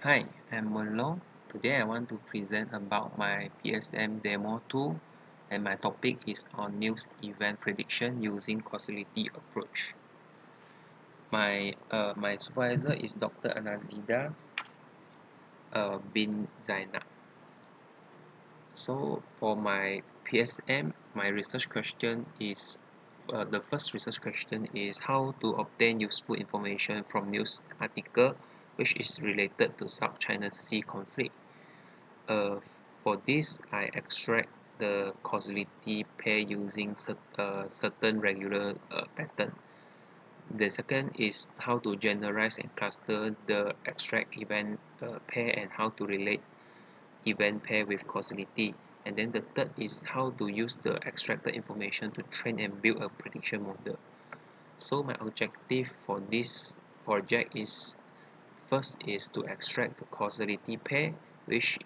Hi, I'm Monlo. Today I want to present about my PSM Demo tool, and my topic is on news event prediction using causality approach. My supervisor is Dr. Anazida bin Zainab. So for my PSM, my research question is the first research question is how to obtain useful information from news article which is related to South China Sea conflict. Uh, for this, I extract the causality pair using certain regular pattern. The second is how to generalize and cluster the extract event pair and how to relate event pair with causality. And then the third is how to use the extracted information to train and build a prediction model. So my objective for this project is first is to extract the causality pair, which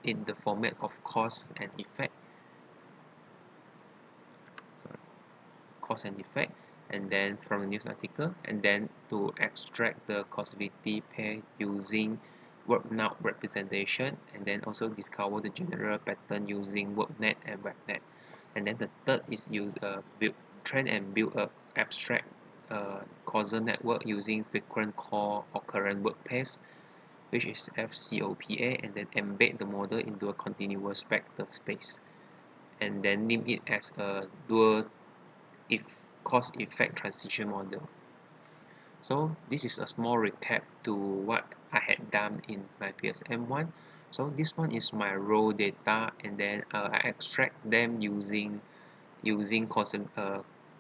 in the format of cause and effect, sorry, cause and effect, and then from a news article, and then to extract the causality pair using word noun representation, and then also discover the general pattern using Wordnet and Verbnet. And then the third is train and build a abstract causal network using frequent call occurrent word pairs, which is FCOPA, and then embed the model into a continuous vector space, and then name it as a dual if cause effect transition model. So this is a small recap to what I had done in my PSM1. So this one is my raw data, and then I extract them using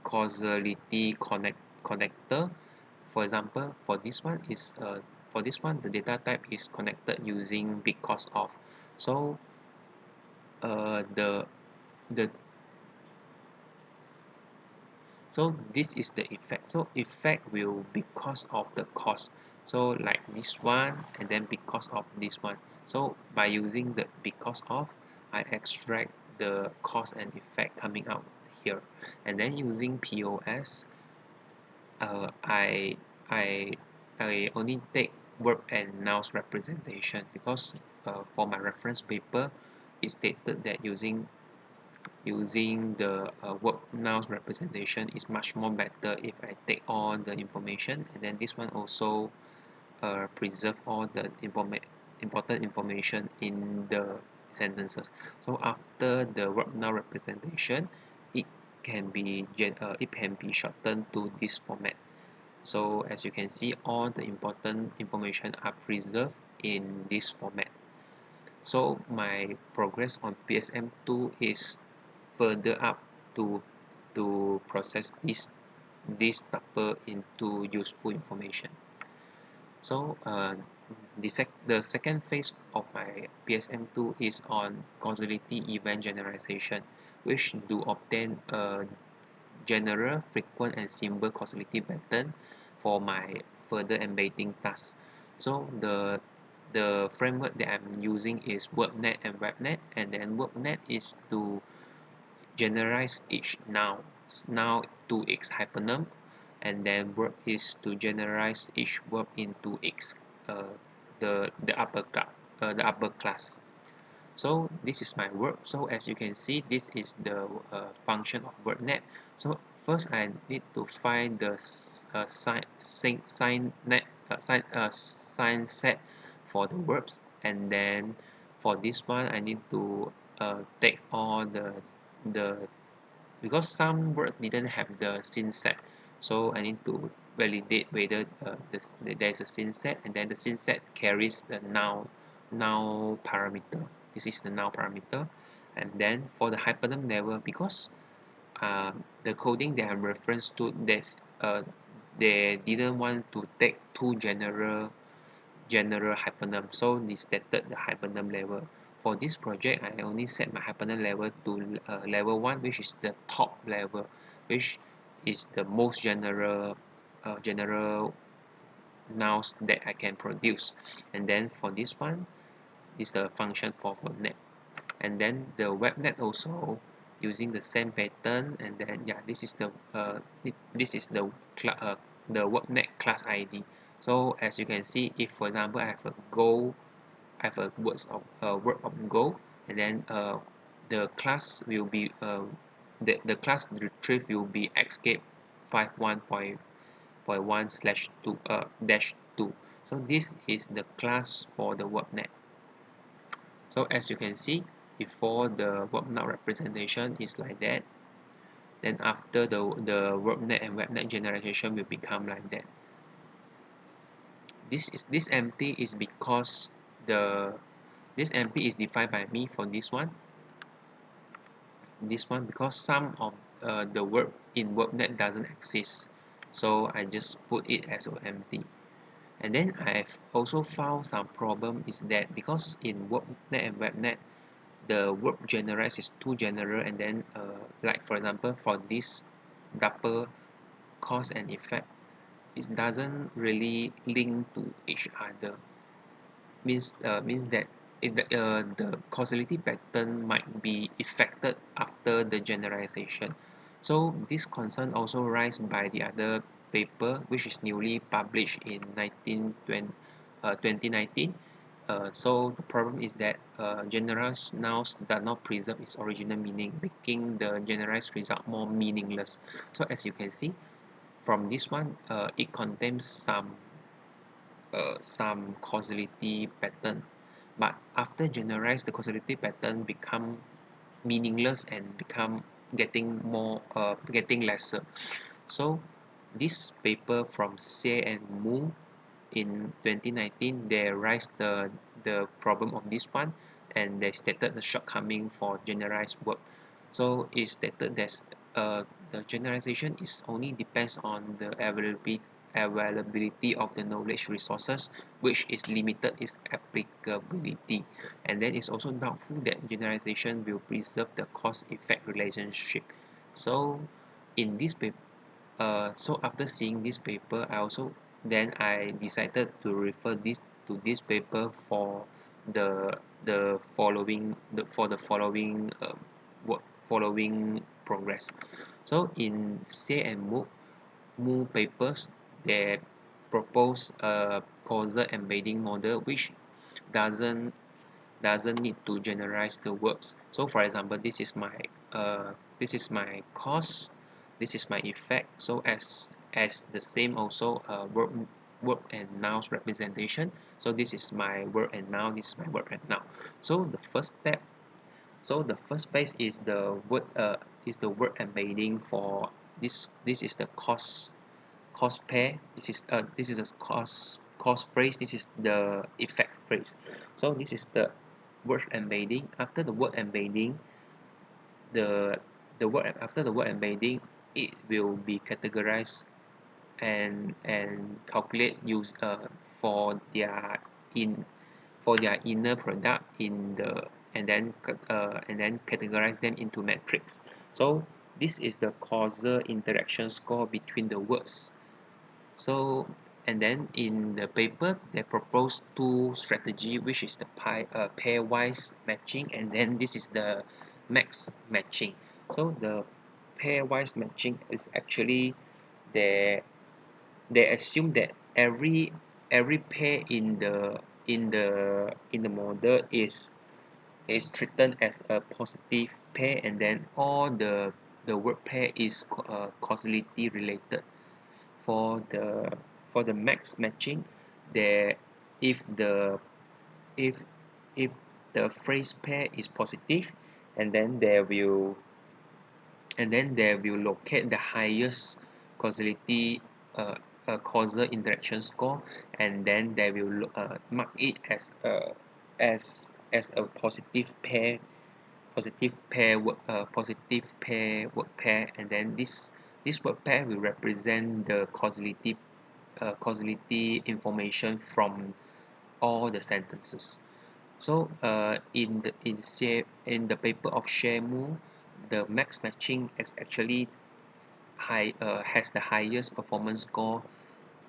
causality connector. For example, for this one the data type is connected using because of. So the the so this is the effect. So effect will because of the cause. So like this one, and then because of this one. So by using the because of, I extract the cause and effect coming out here, and then using POS, uh, I I I only take verb and nouns representation because for my reference paper it stated that using the verb nouns representation is much more better if I take all the information, and then this one also preserve all the important information in the sentences. So after the verb noun representation, it it can be shortened to this format. So as you can see, all the important information are preserved in this format. So my progress on PSM2 is further up to process this tuple into useful information. So the second phase of my PSM2 is on causality event generalization, which do obtain a general, frequent, and simple causality pattern for my further embedding task. So the framework that I'm using is Wordnet and Verbnet, and then Wordnet is to generalize each noun to its hypernym, and then verb is to generalize each verb into its the upper class. So this is my work. So as you can see, this is the function of Wordnet. So first I need to find the sign set for the verbs, and then for this one I need to take all the because some word didn't have the scene set, so I need to validate whether there is a scene set, and then the scene set carries the noun parameter. This is the noun parameter. And then for the hypernym level, because the coding that I'm reference to, they didn't want to take two general hypernym, so they stated the hypernym level. For this project, I only set my hypernym level to level 1, which is the top level, which is the most general nouns that I can produce. And then for this one is the function for Wordnet. And then the Webnet also using the same pattern, and then yeah, this is the Wordnet class ID. So as you can see, if for example I have a goal, I have a word of goal, and then the class will be the class retrieve will be escape 51.1 slash 2 dash 2. So this is the class for the Wordnet. So as you can see, before the Wordnet representation is like that, then after the Wordnet and Verbnet generalization will become like that. This empty is because this empty is defined by me for this one because some of the word in Wordnet doesn't exist, so I just put it as empty. And then I've also found some problem is that because in Wordnet and Verbnet the word generalized is too general, and then like for example for this double cause and effect, it doesn't really link to each other. Means that the causality pattern might be affected after the generalization. So this concern also raised by the other paper, which is newly published in 2019. So the problem is that generalized nouns does not preserve its original meaning, making the generalized result more meaningless. So as you can see from this one, it contains some causality pattern, but after generalize the causality pattern become meaningless and become getting lesser. So this paper from Xie and Mu in 2019, they raised the problem of this one, and they stated the shortcoming for generalized work. So it stated that the generalization is only depends on the availability of the knowledge resources, which is limited its applicability. And then it's also doubtful that generalization will preserve the cause-effect relationship. So in this paper, so after seeing this paper, I decided to refer this paper for the following work following progress. So in Say and Mu papers, they propose a causal embedding model which doesn't doesn't need to generalize the verbs. So for example, this is my cause, this is my effect. So as the same also verb and nouns representation. So this is my verb and noun, this is my verb and noun. So the first step, so the first base is the word embedding for this is the cause pair. This is a cause phrase, this is the effect phrase. So this is the word embedding. After the word embedding, the word after the word embedding, it will be categorized and calculate use for their in for their inner product in the and then categorize them into metrics. So this is the causal interaction score between the words. So and then in the paper they propose two strategy, which is the pairwise matching, and then this is the max matching. So the pairwise matching is actually they they assume that every pair in the model is treated as a positive pair, and then all the word pair is causality related. For the max matching, there if the if if the phrase pair is positive, and then they will locate the highest causality causal interaction score, and then they will mark it as a positive pair word pair, and then this word pair will represent the causality information from all the sentences. So in the paper of Shemu, the max matching is actually has the highest performance score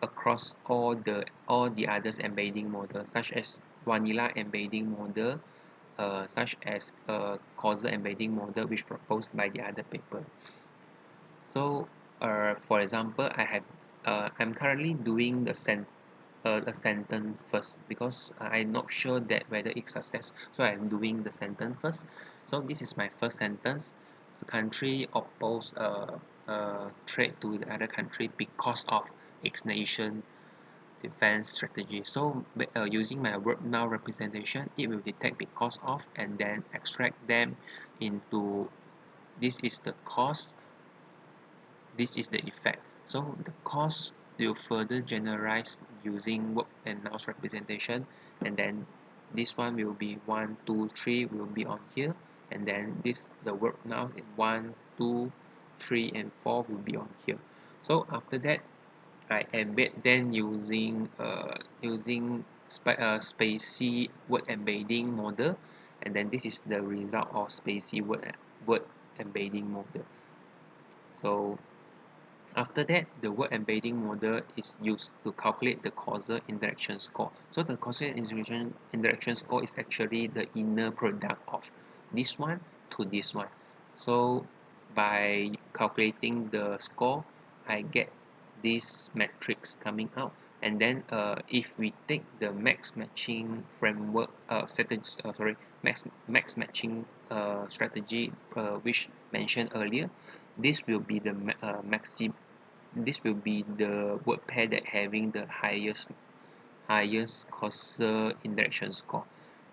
across all the others embedding models, such as vanilla embedding model, such as causal embedding model, which proposed by the other paper. So for example, I'm currently doing the a sentence first because I'm not sure that whether it's success. So I'm doing the sentence first. So this is my first sentence. A country oppose trade to the other country because of its nation defense strategy. So using my word now representation, it will detect because of and then extract them into this is the cause, this is the effect. So the cause will further generalize using verb and nouns representation, and then this one will be 1, 2, 3 will be on here, and then this the verb now in 1, 2, 3, and 4 will be on here. So after that, I embed then using spacey word embedding model, and then this is the result of spacey word embedding model. So after that, the word embedding model is used to calculate the causal interaction score. So the causal interaction score is actually the inner product of this one to this one. So by calculating the score, I get this matrix coming out. And then if we take the max matching framework max matching strategy which mentioned earlier, this will be the this will be the word pair that having the highest causal interaction score,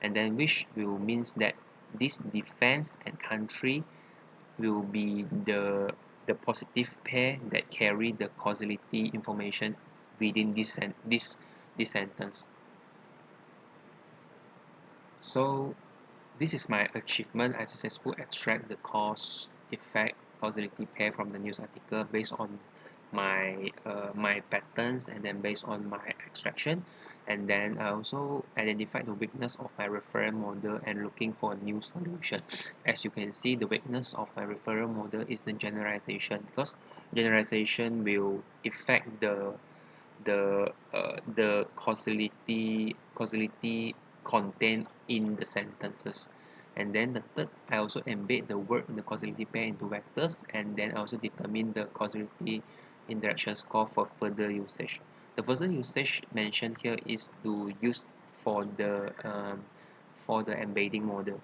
and then which will means that this defense and country will be the positive pair that carry the causality information within this sentence. So this is my achievement. I successfully extract the cause effect causality pair from the news article based on my patterns, and then based on my extraction, and then I also identified the weakness of my referral model and looking for a new solution. As you can see, the weakness of my referral model is the generalization, because generalization will affect the causality content in the sentences. And then the third, I also embed the word in the causality pair into vectors, and then I also determine the causality interaction score for further usage. The further usage mentioned here is to use for the embedding model.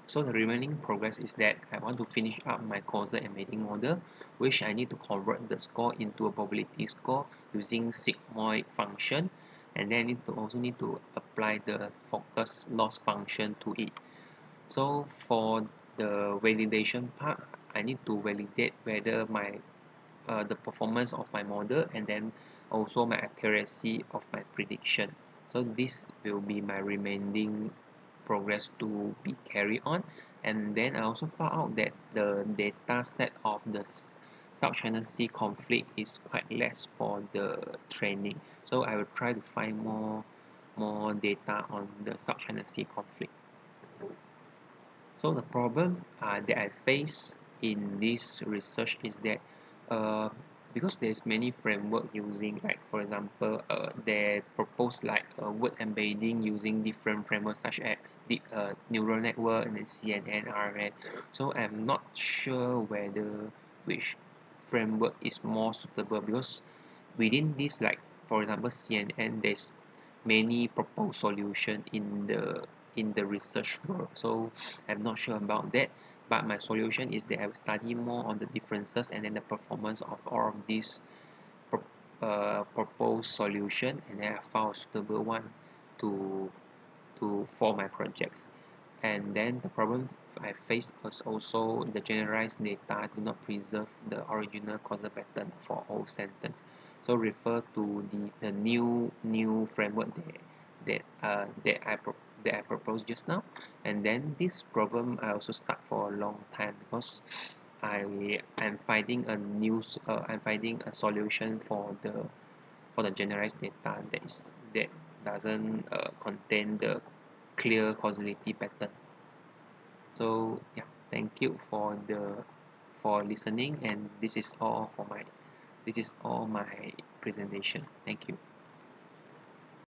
So the remaining progress is that I want to finish up my causal embedding model, which I need to convert the score into a probability score using sigmoid function, and then I also need to apply the focus loss function to it. So for the validation part, I need to validate whether the performance of my model, and then also my accuracy of my prediction. So this will be my remaining progress to be carried on. And then I also found out that the data set of the South China Sea conflict is quite less for the training. So I will try to find more data on the South China Sea conflict. So the problem that I face in this research is that uh, because there's many framework using, like for example they propose like word embedding using different frameworks such as the neural network and then CNN, RNN. So I'm not sure whether which framework is more suitable, because within this, like for example CNN, there's many proposed solution in the research world. So I'm not sure about that, but my solution is that I will study more on the differences and then the performance of all of these proposed solution, and then I found a suitable one to for my projects. And then the problem I faced was also the generalized data do not preserve the original causal pattern for all sentence. So refer to the new framework that I proposed just now. And then this problem I also stuck for a long time, because I'm finding I'm finding a solution for the generalized data that doesn't contain the clear causality pattern. So yeah, thank you for listening, and this is all my presentation. Thank you.